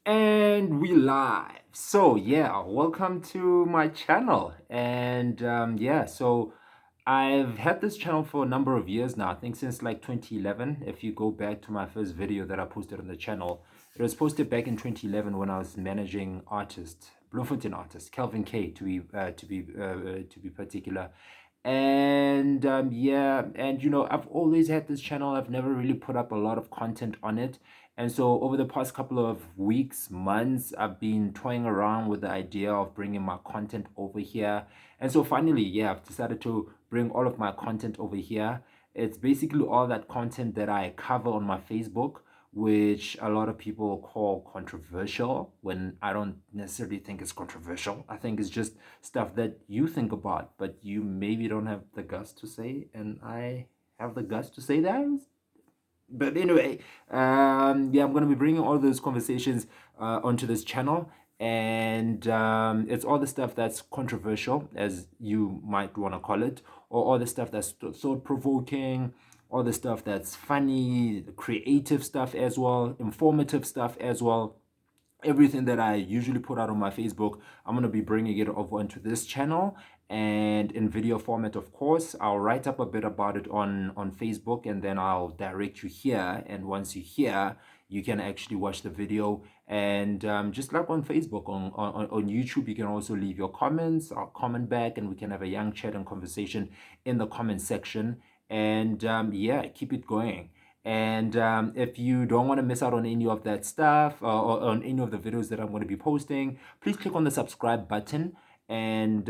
And we live. So yeah, welcome to my channel. And so I've had this channel for a number of years now. I think since like 2011. If you go back to my first video that I posted on the channel, it was posted back in 2011 when I was managing artist, Bloemfontein artist, Kelvin K to be particular. And I've always had this channel. I've never really put up a lot of content on it. And so over the past couple of weeks, months, I've been toying around with the idea of bringing my content over here. And so finally, yeah, I've decided to bring all of my content over here. It's basically all that content that I cover on my Facebook, which a lot of people call controversial, when I don't necessarily think it's controversial. I think it's just stuff that you think about, but you maybe don't have the guts to say, and I have the guts to say that. But anyway, yeah, I'm going to be bringing all those conversations onto this channel. And it's all the stuff that's controversial, as you might want to call it, or all the stuff that's thought provoking, all the stuff that's funny, creative stuff as well, informative stuff as well. Everything that I usually put out on my Facebook, I'm going to be bringing it over onto this channel, and in video format, of course. I'll write up a bit about it on Facebook, and then I'll direct you here. And once you're here, you can actually watch the video. And just like on Facebook, on YouTube, you can also leave your comments. I'll comment back, and we can have a young chat and conversation in the comment section. And yeah, keep it going. And if you don't want to miss out on any of that stuff, or on any of the videos that I'm going to be posting, please click on the subscribe button, and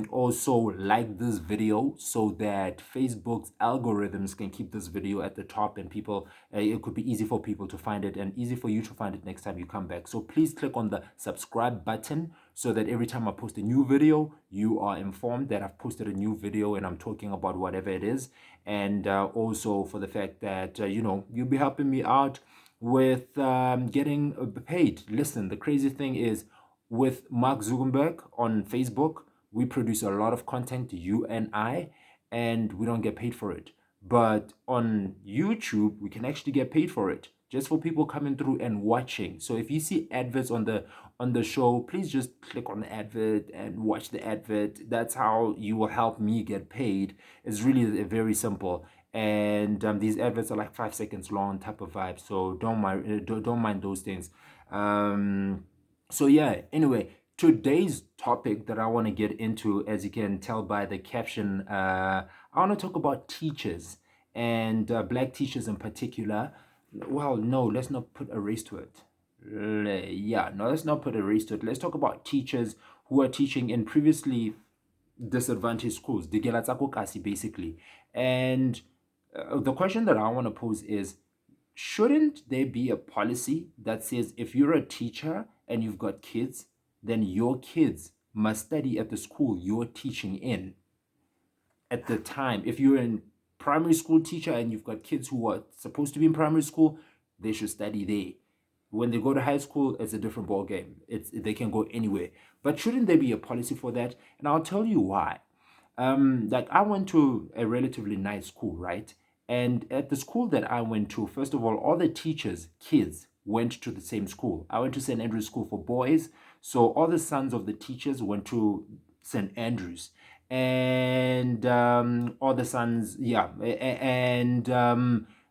also like this video, so that Facebook's algorithms can keep this video at the top, and people, it could be easy for people to find it, and easy for you to find it next time you come back. So please click on the subscribe button, so that every time I post a new video, you are informed that I've posted a new video and I'm talking about whatever it is. And also for the fact that you'll be helping me out with getting paid. Listen, the crazy thing is, with Mark Zuckerberg on Facebook, we produce a lot of content, you and I, and we don't get paid for it. But on YouTube, we can actually get paid for it, just for people coming through and watching. So if you see adverts on the show, please just click on the advert and watch the advert. That's how you will help me get paid. It's really very simple. And these adverts are like 5 seconds long type of vibe, so don't mind those things. So yeah, anyway, today's topic that I want to get into, as you can tell by the caption, I want to talk about teachers, and black teachers in particular. Well, no, let's not put a race to it. Yeah, no, let's not put a race to it. Let's talk about teachers who are teaching in previously disadvantaged schools, dikela tsa ko kasi, basically. And the question that I want to pose is, shouldn't there be a policy that says, if you're a teacher and you've got kids, then your kids must study at the school you're teaching in at the time? If you're a primary school teacher and you've got kids who are supposed to be in primary school, they should study there. When they go to high school, it's a different ball game. They can go anywhere. But shouldn't there be a policy for that? And I'll tell you why. Like, I went to a relatively nice school, right? And at the school that I went to, first of all the teachers' kids went to the same school. I went to St. Andrew's School for boys. So all the sons of the teachers went to St. Andrew's. And all the sons, yeah. And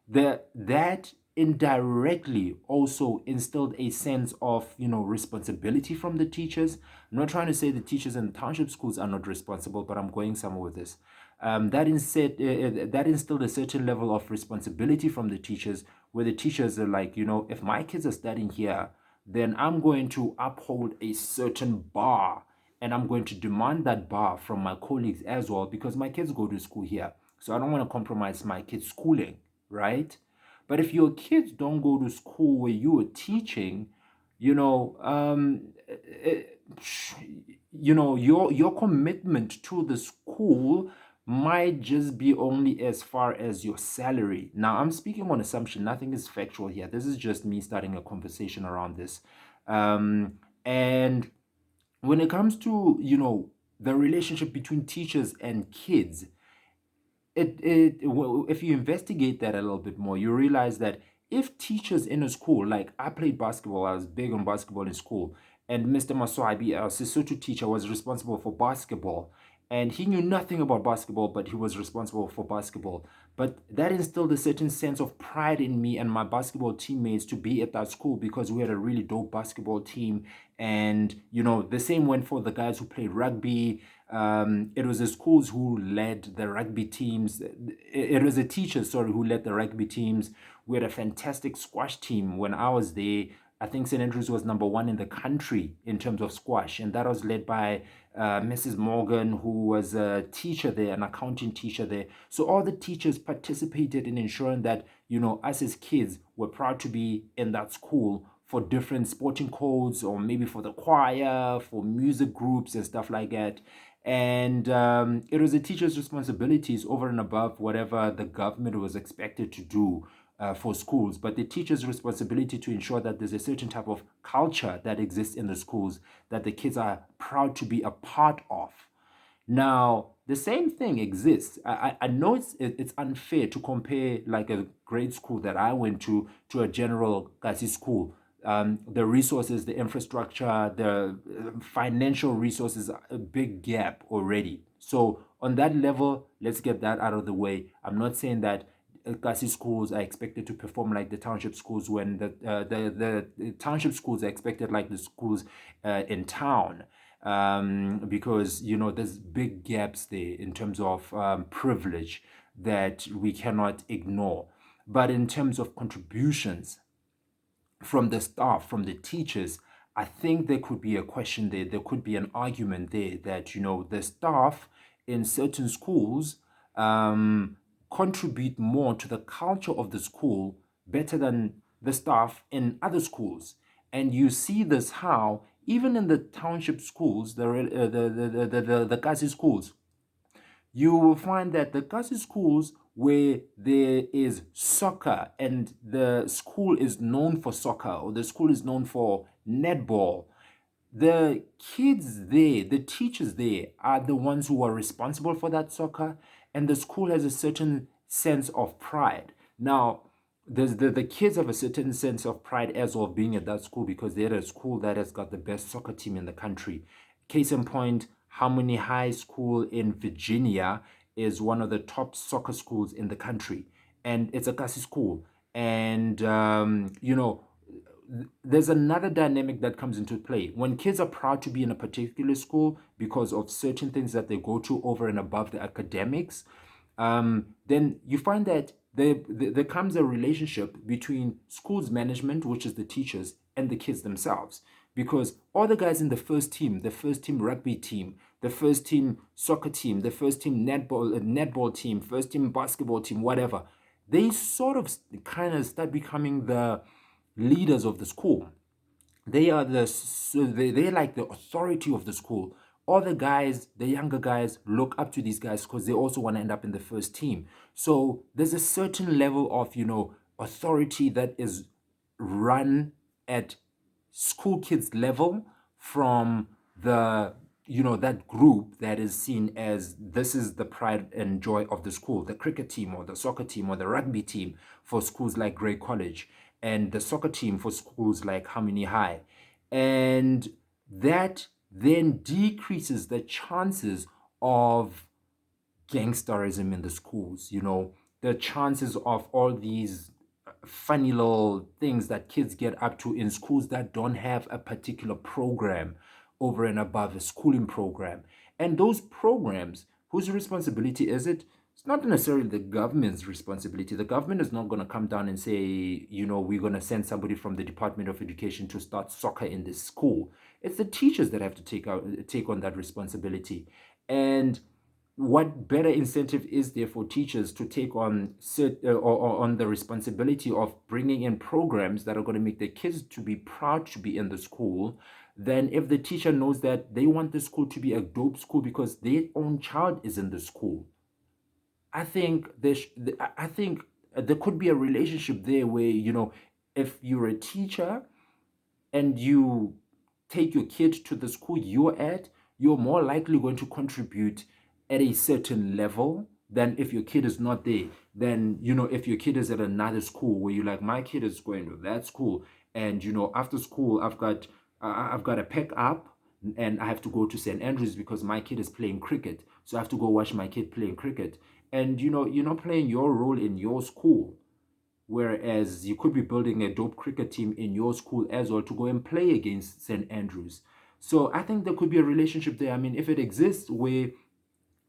that indirectly also instilled a sense of responsibility from the teachers. I'm not trying to say the teachers in township schools are not responsible, but I'm going somewhere with this. That instilled a certain level of responsibility from the teachers, where the teachers are like, if my kids are studying here, then I'm going to uphold a certain bar, and I'm going to demand that bar from my colleagues as well, because my kids go to school here. So I don't want to compromise my kids' schooling, right? But if your kids don't go to school where you are teaching, your commitment to the school might just be only as far as your salary. Now, I'm speaking on assumption. Nothing is factual here. This is just me starting a conversation around this. And when it comes to, the relationship between teachers and kids, if you investigate that a little bit more, you realize that if teachers in a school, like I played basketball, I was big on basketball in school, and Mr. Maswabi, our Sesotho teacher, was responsible for basketball. And he knew nothing about basketball, but he was responsible for basketball. But that instilled a certain sense of pride in me and my basketball teammates to be at that school because we had a really dope basketball team. And, the same went for the guys who played rugby. It was the schools who led the rugby teams. It was the teachers, sorry, who led the rugby teams. We had a fantastic squash team when I was there. I think St. Andrews was number one in the country in terms of squash, and that was led by Mrs. Morgan, who was a teacher there, an accounting teacher there. So all the teachers participated in ensuring that, us as kids were proud to be in that school for different sporting codes or maybe for the choir, for music groups and stuff like that. And it was the teacher's responsibilities over and above whatever the government was expected to do for schools, but the teacher's responsibility to ensure that there's a certain type of culture that exists in the schools that the kids are proud to be a part of. Now, the same thing exists. I know it's unfair to compare like a grade school that I went to a general Kasi school. The resources, the infrastructure, the financial resources, a big gap already. So on that level, let's get that out of the way. I'm not saying that Kasi schools are expected to perform like the township schools when the township schools are expected like the schools in town, because there's big gaps there in terms of privilege that we cannot ignore. But in terms of contributions from the staff, from the teachers, I think there could be a question there. There could be an argument there that, the staff in certain schools contribute more to the culture of the school better than the staff in other schools. And you see this how, even in the township schools, the Kasi schools, you will find that the Kasi schools where there is soccer and the school is known for soccer or the school is known for netball, the kids there, the teachers there are the ones who are responsible for that soccer, and the school has a certain sense of pride. Now, the kids have a certain sense of pride as well being at that school because they're at a school that has got the best soccer team in the country. Case in point, Harmony High School in Virginia is one of the top soccer schools in the country, and it's a Kasi school. And there's another dynamic that comes into play. When kids are proud to be in a particular school because of certain things that they go to over and above the academics, then you find that there comes a relationship between schools management, which is the teachers, and the kids themselves. Because all the guys in the first team rugby team, the first team soccer team, the first team netball team, first team basketball team, whatever, they sort of kind of start becoming the leaders of the school. They're like the authority of the school. All the guys, the younger guys, look up to these guys because they also want to end up in the first team. So there's a certain level of authority that is run at school kids level from the that group that is seen as this is the pride and joy of the school, the cricket team or the soccer team or the rugby team for schools like Grey College, and the soccer team for schools like Harmony High. And that then decreases the chances of gangsterism in the schools, the chances of all these funny little things that kids get up to in schools that don't have a particular program over and above a schooling program. And those programs, whose responsibility is it? It's not necessarily the government's responsibility. The government is not going to come down and say, we're going to send somebody from the Department of Education to start soccer in this school. It's the teachers that have to take on that responsibility. And what better incentive is there for teachers to take on on the responsibility of bringing in programs that are going to make the kids to be proud to be in the school than if the teacher knows that they want the school to be a dope school because their own child is in the school? I think I think there could be a relationship there where if you're a teacher and you take your kid to the school you're at, you're more likely going to contribute at a certain level than if your kid is not there. Then, if your kid is at another school where you're like, my kid is going to that school, and after school I've got to pick up and I have to go to St. Andrews because my kid is playing cricket. So I have to go watch my kid playing cricket. And you're not playing your role in your school. Whereas you could be building a dope cricket team in your school as well to go and play against St. Andrews. So I think there could be a relationship there. I mean, if it exists, where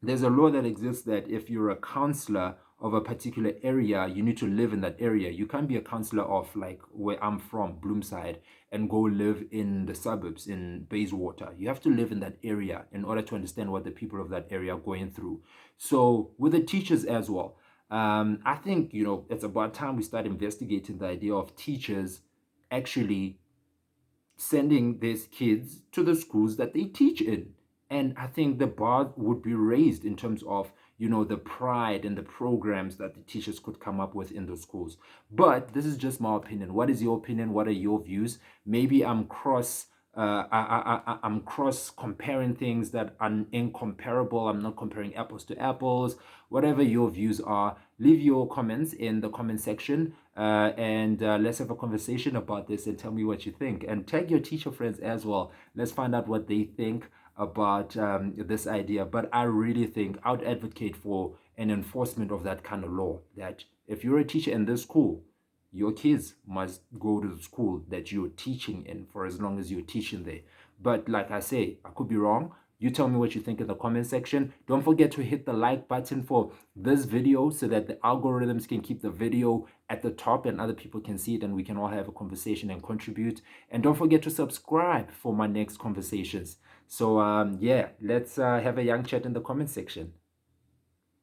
there's a law that exists that if you're a counselor of a particular area, you need to live in that area. You can't be a counselor of, like, where I'm from, Bloomside, and go live in the suburbs in Bayswater. You have to live in that area in order to understand what the people of that area are going through. So with the teachers as well, I think, it's about time we start investigating the idea of teachers actually sending these kids to the schools that they teach in. And I think the bar would be raised in terms of, the pride and the programs that the teachers could come up with in those schools. But this is just my opinion. What is your opinion? What are your views? Maybe I'm cross comparing things that are incomparable. I'm not comparing apples to apples. Whatever your views are, leave your comments in the comment section, and let's have a conversation about this and tell me what you think. And tag your teacher friends as well. Let's find out what they think about this idea. But I really think I would advocate for an enforcement of that kind of law, that if you're a teacher in this school, your kids must go to the school that you're teaching in for as long as you're teaching there. But like I say, I could be wrong. You tell me what you think in the comment section. Don't forget to hit the like button for this video so that the algorithms can keep the video at the top and other people can see it and we can all have a conversation and contribute. And don't forget to subscribe for my next conversations. So yeah, let's have a young chat in the comment section.